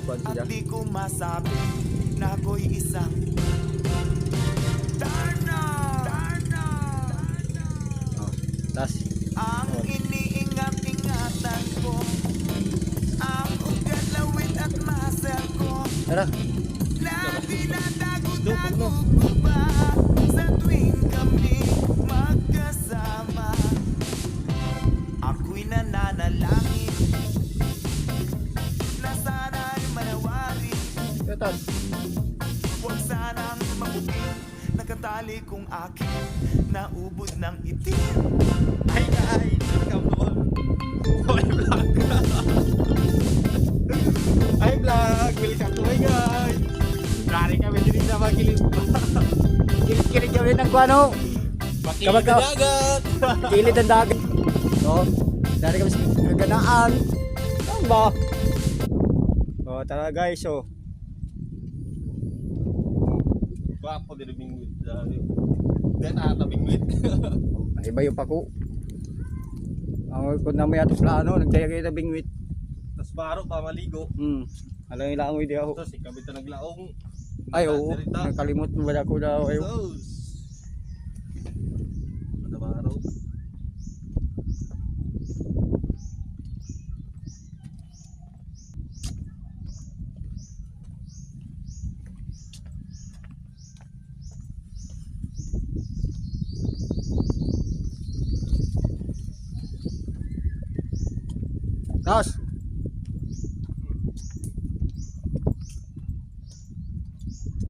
kuan At siya. di ko masabi na ako'y isang Darna. Oh. Tas Ang iniingat-ingatan ko, ang ugat, lawit at muscle ko, tara. na dinadago-dago ko ba sa tuwing kami magkasama. Ako'y nananalangin na sana'y manawari. Tas Huwag sanang mabugin, nakatali kong akin, naubos ng itim. Hi guys, welcome to my vlog. Hi vlog, welcome to my guys. Dari kami diri sa Magilid. kilig kami ng kuano. Bakit dagat? Kilid ang dagat. So, dari kami sa kaganaan. Saan ba? Oh, tara guys, oh. Gwapo din ang bingwit. Den ata bingwit. Iba yung pako. Ang kung na may ato plano, nagtaya kayo na bingwit. Tas baro pa maligo. Alam nila ang idea ko. Tapos ikaw bita naglaong. Ay, oo. Nakalimot mo ba ako daw ayo. Ada baro. Tas.